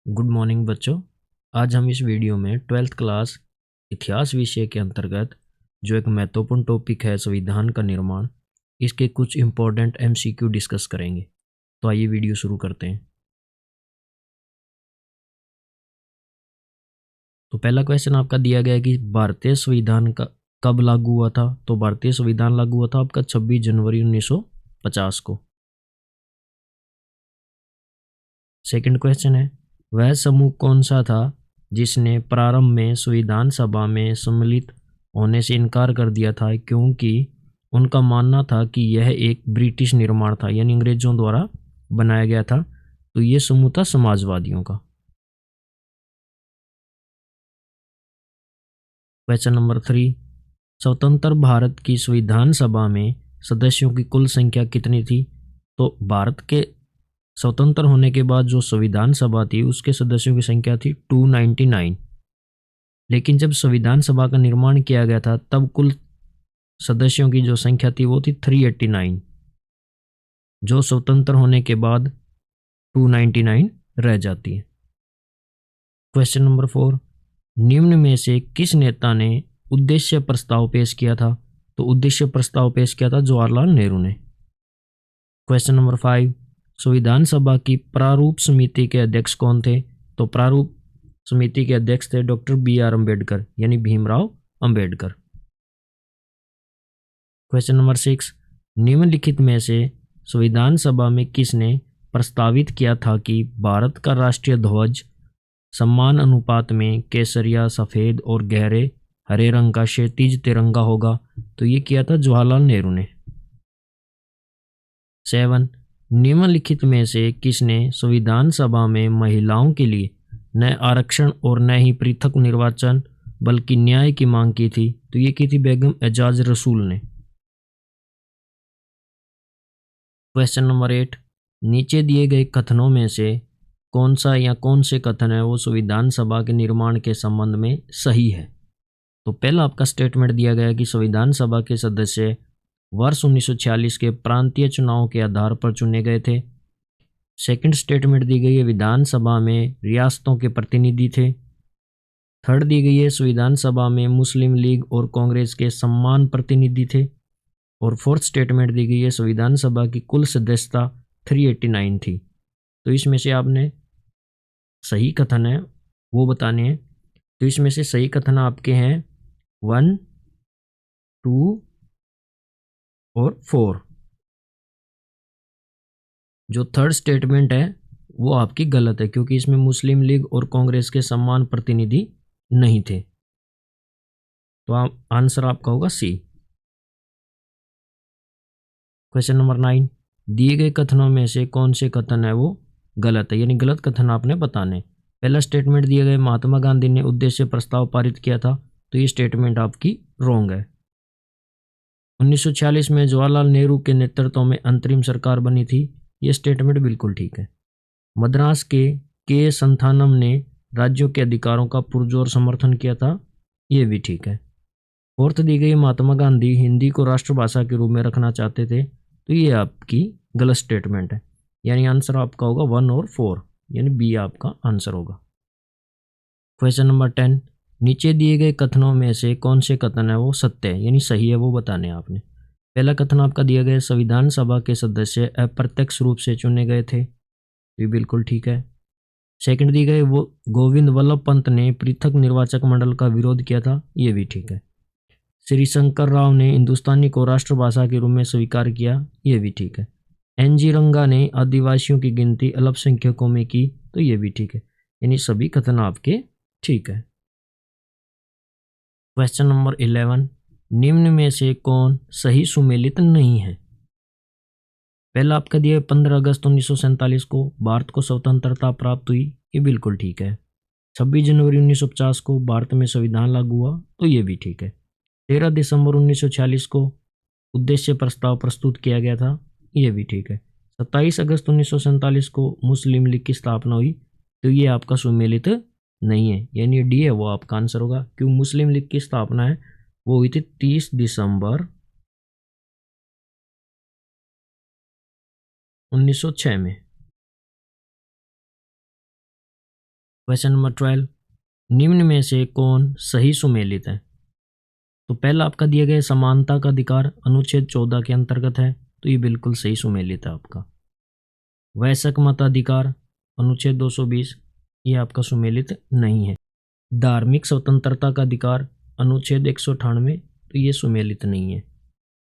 Good morning बच्चों। आज हम इस वीडियो में 12th क्लास इतिहास विषय के अंतर्गत जो एक महत्वपूर्ण टॉपिक है संविधान का निर्माण, इसके कुछ इम्पोर्टेंट एमसीक्यू डिस्कस करेंगे। तो आइए वीडियो शुरू करते हैं। तो पहला क्वेश्चन आपका दिया गया है कि भारतीय संविधान का कब लागू हुआ था। तो भारतीय संविधान लागू हुआ था आपका 26 जनवरी 1950 को। सेकंड क्वेश्चन है, वह समूह कौन सा था जिसने प्रारंभ में संविधान सभा में सम्मिलित होने से इनकार कर दिया था, क्योंकि उनका मानना था कि यह एक ब्रिटिश निर्माण था, यानी अंग्रेजों द्वारा बनाया गया था। तो ये समूह था समाजवादियों का। क्वेश्चन नंबर 3, स्वतंत्र भारत की संविधान सभा में सदस्यों की कुल संख्या कितनी थी। तो भारत के स्वतंत्र होने के बाद जो संविधान सभा थी उसके सदस्यों की संख्या थी 299। लेकिन जब संविधान सभा का निर्माण किया गया था तब कुल सदस्यों की जो संख्या थी वो थी 389, जो स्वतंत्र होने के बाद 299 रह जाती है। क्वेश्चन नंबर 4, निम्न में से किस नेता ने उद्देश्य प्रस्ताव पेश किया था। तो उद्देश्य प्रस्ताव पेश किया था जवाहरलाल नेहरू ने। क्वेश्चन नंबर 5, संविधान सभा की प्रारूप समिति के अध्यक्ष कौन थे। तो प्रारूप समिति के अध्यक्ष थे डॉक्टर BR अम्बेडकर, यानी भीमराव अंबेडकर। क्वेश्चन नंबर 6, निम्नलिखित में से संविधान सभा में किसने प्रस्तावित किया था कि भारत का राष्ट्रीय ध्वज समान अनुपात में केसरिया, सफेद और गहरे हरे रंग का क्षैतिज तिरंगा होगा। तो ये किया था जवाहरलाल नेहरू ने। 7, निम्नलिखित में से किसने संविधान सभा में महिलाओं के लिए न आरक्षण और न ही पृथक निर्वाचन बल्कि न्याय की मांग की थी। तो ये की थी बेगम एजाज रसूल ने। क्वेश्चन नंबर 8, नीचे दिए गए कथनों में से कौन सा या कौन से कथन है वो संविधान सभा के निर्माण के संबंध में सही है। तो पहला आपका स्टेटमेंट दिया गया कि संविधान सभा के सदस्य वर्ष 1946 के प्रांतीय चुनाव के आधार पर चुने गए थे। सेकंड स्टेटमेंट दी गई है विधानसभा में रियासतों के प्रतिनिधि थे। थर्ड दी गई है संविधान सभा में मुस्लिम लीग और कांग्रेस के समान प्रतिनिधि थे। और फोर्थ स्टेटमेंट दी गई है संविधान सभा की कुल सदस्यता 389 थी। तो इसमें से आपने सही कथन है वो बताने हैं। तो इसमें से सही कथन आपके हैं 1, 2 और 4। जो थर्ड स्टेटमेंट है वो आपकी गलत है, क्योंकि इसमें मुस्लिम लीग और कांग्रेस के समान प्रतिनिधि नहीं थे। तो आंसर आपका होगा सी। क्वेश्चन नंबर 9, दिए गए कथनों में से कौन से कथन है वो गलत है, यानी गलत कथन आपने बताने। पहला स्टेटमेंट दिया गया महात्मा गांधी ने उद्देश्य प्रस्ताव पारित किया था। तो ये स्टेटमेंट आपकी रॉन्ग है। 1946 में जवाहरलाल नेहरू के नेतृत्व में अंतरिम सरकार बनी थी। ये स्टेटमेंट बिल्कुल ठीक है। मद्रास के संथानम ने राज्यों के अधिकारों का पुरजोर समर्थन किया था। ये भी ठीक है। फोर्थ दी गई महात्मा गांधी हिंदी को राष्ट्रभाषा के रूप में रखना चाहते थे। तो ये आपकी गलत स्टेटमेंट है, यानी आंसर आपका होगा 1 और 4, यानी बी आपका आंसर होगा। क्वेश्चन नंबर 10, नीचे दिए गए कथनों में से कौन से कथन है वो सत्य है, यानी सही है वो बताने आपने। पहला कथन आपका दिया गया संविधान सभा के सदस्य अप्रत्यक्ष रूप से चुने गए थे। ये बिल्कुल ठीक है। सेकंड दी गए वो गोविंद वल्लभ पंत ने पृथक निर्वाचक मंडल का विरोध किया था। ये भी ठीक है। श्री शंकर राव ने हिंदुस्तानी को राष्ट्रभाषा के रूप में स्वीकार किया। ये भी ठीक है। NG रंगा ने आदिवासियों की गिनती अल्पसंख्यकों में की। तो ये भी ठीक है, यानी सभी कथन आपके ठीक है। क्वेश्चन नंबर 11, निम्न में से कौन सही सुमेलित नहीं है। पहला आपका दिया 15 अगस्त 1947 को भारत को स्वतंत्रता प्राप्त हुई। ये बिल्कुल ठीक है। 26 जनवरी 1950 को भारत में संविधान लागू हुआ। तो ये भी ठीक है। 13 दिसंबर 1946 को उद्देश्य प्रस्ताव प्रस्तुत किया गया था। ये भी ठीक है। 27 अगस्त 1947 को मुस्लिम लीग की स्थापना हुई। तो ये आपका सुमेलित नहीं है, यानी डी है वो आपका आंसर होगा। क्यों मुस्लिम लीग की स्थापना है वो हुई थी 30 दिसंबर 1906 में। क्वेश्चन नंबर 12, निम्न में से कौन सही सुमेलित है? तो पहला आपका दिया गया समानता का अधिकार अनुच्छेद 14 के अंतर्गत है, तो ये बिल्कुल सही सुमेलित है आपका। वयस्क मताधिकार अनुच्छेद 220, ये आपका सुमेलित नहीं है। धार्मिक स्वतंत्रता का अधिकार अनुच्छेद 198, तो ये सुमेलित नहीं है।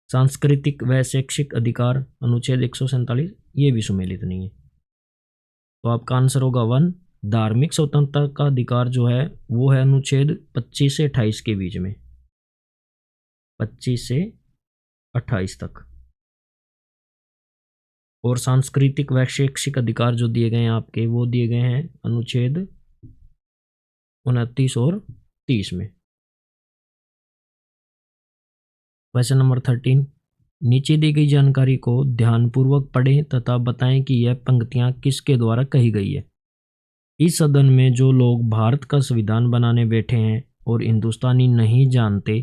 सांस्कृतिक व शैक्षिक अधिकार अनुच्छेद 147, ये भी सुमेलित नहीं है। तो आपका आंसर होगा 1। धार्मिक स्वतंत्रता का अधिकार जो है वो है अनुच्छेद 25 से 28 के बीच में, 25 से 28 तक। और सांस्कृतिक व शैक्षिक अधिकार जो दिए गए हैं आपके, वो दिए गए हैं अनुच्छेद 29 और 30 में। क्वेश्चन नंबर 13, नीचे दी गई जानकारी को ध्यानपूर्वक पढ़ें तथा बताएं कि यह पंक्तियां किसके द्वारा कही गई है। इस सदन में जो लोग भारत का संविधान बनाने बैठे हैं और हिंदुस्तानी नहीं जानते,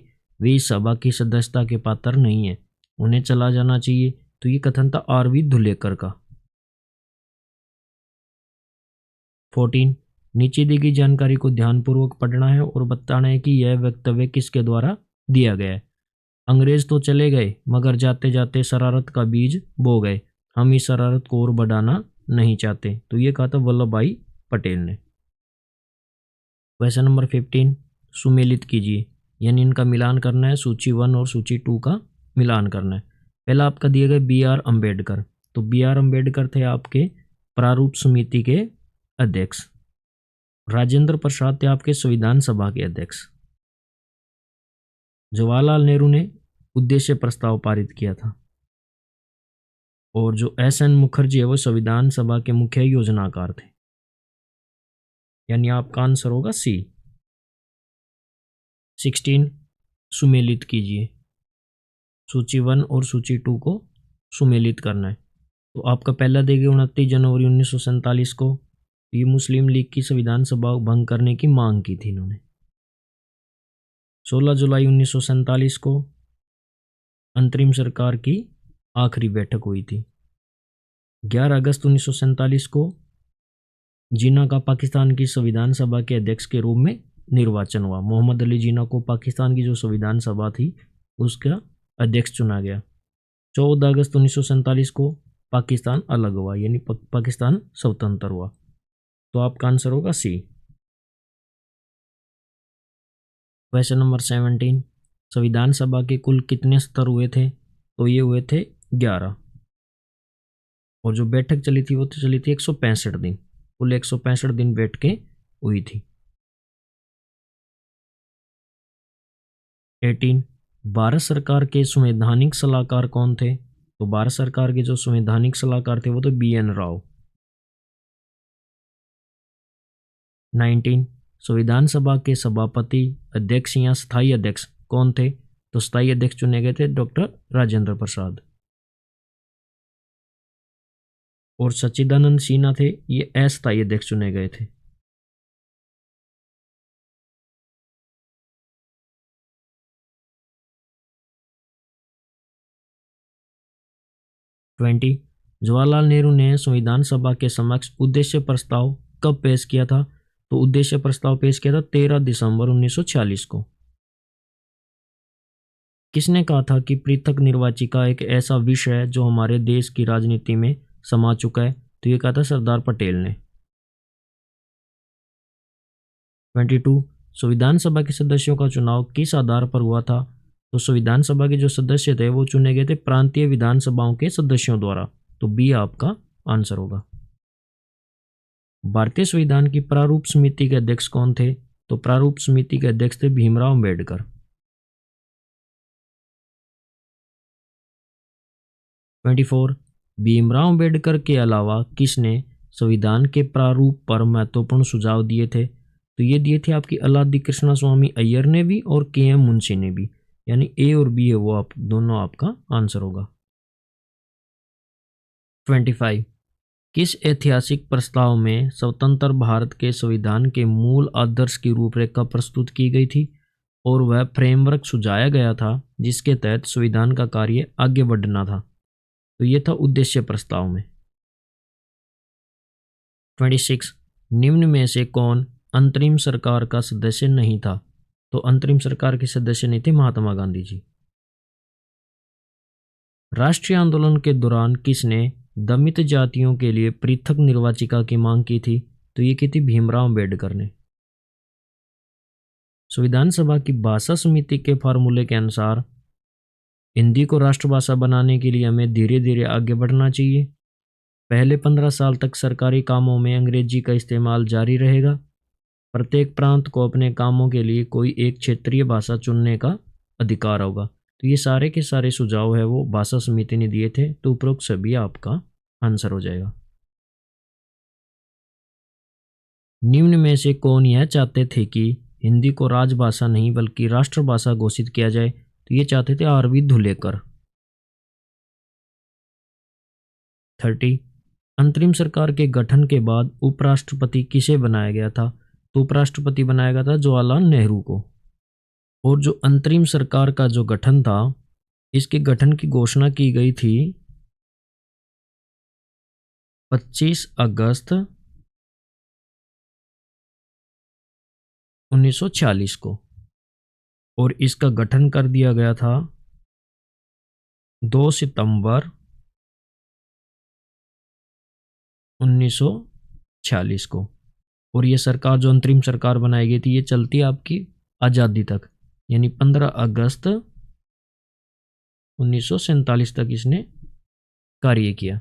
वे इस सभा की सदस्यता के पात्र नहीं है, उन्हें चला जाना चाहिए। तो ये कथन था आर.वी. धुलेकर का। 14, नीचे दी गई जानकारी को ध्यानपूर्वक पढ़ना है और बताना है कि यह वक्तव्य किसके द्वारा दिया गया है। अंग्रेज तो चले गए मगर जाते जाते शरारत का बीज बो गए, हम इस शरारत को और बढ़ाना नहीं चाहते। तो ये कहा था वल्लभ भाई पटेल ने। क्वेश्चन नंबर 15, सुमेलित कीजिए, यानी इनका मिलान करना है। सूची 1 और सूची 2 का मिलान करना है। पहला आपका दिए गए B.R. अम्बेडकर, तो B.R. अम्बेडकर थे आपके प्रारूप समिति के अध्यक्ष। राजेंद्र प्रसाद थे आपके संविधान सभा के अध्यक्ष। जवाहरलाल नेहरू ने उद्देश्य प्रस्ताव पारित किया था। और जो S.N. मुखर्जी है वो संविधान सभा के मुख्य योजनाकार थे, यानी आपका आंसर होगा C। 16, सुमेलित कीजिए, सूची 1 और सूची 2 को सुमेलित करना है। तो आपका पहला देंगे 29 जनवरी 1947 को, ये मुस्लिम लीग की संविधान सभा भंग करने की मांग की थी इन्होंने। 16 जुलाई 1947 को अंतरिम सरकार की आखिरी बैठक हुई थी। 11 अगस्त 1947 को जिन्ना का पाकिस्तान की संविधान सभा के अध्यक्ष के रूप में निर्वाचन हुआ। मोहम्मद अली जिन्ना को पाकिस्तान की जो संविधान सभा थी उसका अध्यक्ष चुना गया। 14 अगस्त 1947 को पाकिस्तान अलग हुआ, यानी पाकिस्तान स्वतंत्र हुआ। तो आपका आंसर होगा C। क्वेश्चन नंबर 17, संविधान सभा के कुल कितने स्तर हुए थे? तो ये हुए थे 11, और जो बैठक चली थी वो तो चली थी 165 दिन, कुल 165 दिन बैठ के हुई थी। 18, भारत सरकार के संवैधानिक सलाहकार कौन थे? तो भारत सरकार के जो संवैधानिक सलाहकार थे वो तो B.N. राव। 19, संविधान सभा के सभापति, अध्यक्ष या स्थायी अध्यक्ष कौन थे? तो स्थायी अध्यक्ष चुने गए थे डॉक्टर राजेंद्र प्रसाद। और सच्चिदानंद सिन्हा थे, ये अस्थायी अध्यक्ष चुने गए थे। जवाहरलाल नेहरू ने संविधान सभा के समक्ष उद्देश्य प्रस्ताव कब पेश किया था? तो उद्देश्य प्रस्ताव पेश किया था 13 दिसंबर 1946 को। किसने कहा था कि पृथक निर्वाचिका एक ऐसा विषय है जो हमारे देश की राजनीति में समा चुका है? तो ये कहा था सरदार पटेल ने। 22, संविधान सभा के सदस्यों का चुनाव किस आधार पर हुआ था? तो संविधान सभा के जो सदस्य थे वो चुने गए थे प्रांतीय विधानसभाओं के सदस्यों द्वारा। तो B आपका आंसर होगा। भारतीय संविधान की प्रारूप समिति के अध्यक्ष कौन थे? तो प्रारूप समिति के अध्यक्ष थे भीमराव अम्बेडकर। 24, भीमराव अम्बेडकर के अलावा किसने संविधान के प्रारूप पर महत्वपूर्ण सुझाव दिए थे? तो ये दिए थे आपकी अलादि कृष्णा स्वामी अय्यर ने भी और K.M. मुंशी ने भी, यानी A और B है वो आप दोनों आपका आंसर होगा। 25, किस ऐतिहासिक प्रस्ताव में स्वतंत्र भारत के संविधान के मूल आदर्श की रूपरेखा प्रस्तुत की गई थी और वह फ्रेमवर्क सुझाया गया था जिसके तहत संविधान का कार्य आगे बढ़ना था? तो ये था उद्देश्य प्रस्ताव में। 26, निम्न में से कौन अंतरिम सरकार का सदस्य नहीं था? तो अंतरिम सरकार के सदस्य नहीं थे महात्मा गांधी जी। राष्ट्रीय आंदोलन के दौरान किसने दमित जातियों के लिए पृथक निर्वाचिका की मांग की थी? तो ये की थी भीमराव अंबेडकर ने। संविधान सभा की भाषा समिति के फॉर्मूले के अनुसार हिंदी को राष्ट्रभाषा बनाने के लिए हमें धीरे धीरे आगे बढ़ना चाहिए। पहले 15 साल तक सरकारी कामों में अंग्रेजी का इस्तेमाल जारी रहेगा। प्रत्येक प्रांत को अपने कामों के लिए कोई एक क्षेत्रीय भाषा चुनने का अधिकार होगा। तो ये सारे के सारे सुझाव है वो भाषा समिति ने दिए थे। तो उपरोक्त सभी आपका आंसर हो जाएगा। निम्न में से कौन यह चाहते थे कि हिंदी को राजभाषा नहीं बल्कि राष्ट्रभाषा घोषित किया जाए? तो ये चाहते थे आर.वी. धुलेकर। 30 अंतरिम सरकार के गठन के बाद उपराष्ट्रपति किसे बनाया गया था? तो उपराष्ट्रपति बनाया गया था जवाहरलाल नेहरू को। और जो अंतरिम सरकार का जो गठन था, इसके गठन की घोषणा की गई थी 25 अगस्त 1946 को, और इसका गठन कर दिया गया था 2 सितंबर 1946 को। और ये सरकार जो अंतरिम सरकार बनाई गई थी ये चलती आपकी आज़ादी तक, यानी 15 अगस्त 1947 तक इसने कार्य किया।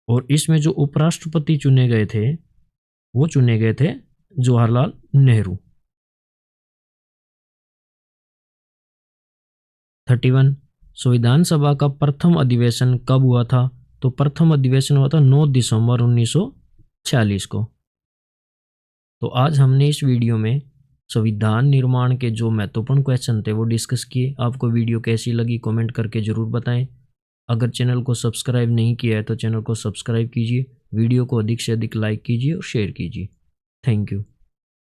और इसमें जो उपराष्ट्रपति चुने गए थे वो चुने गए थे जवाहरलाल नेहरू। 31 संविधान सभा का प्रथम अधिवेशन कब हुआ था? तो प्रथम अधिवेशन हुआ था 9 दिसंबर 1946 को। तो आज हमने इस वीडियो में संविधान निर्माण के जो महत्वपूर्ण क्वेश्चन थे वो डिस्कस किए। आपको वीडियो कैसी लगी कमेंट करके ज़रूर बताएं। अगर चैनल को सब्सक्राइब नहीं किया है तो चैनल को सब्सक्राइब कीजिए, वीडियो को अधिक से अधिक लाइक कीजिए और शेयर कीजिए। Thank you.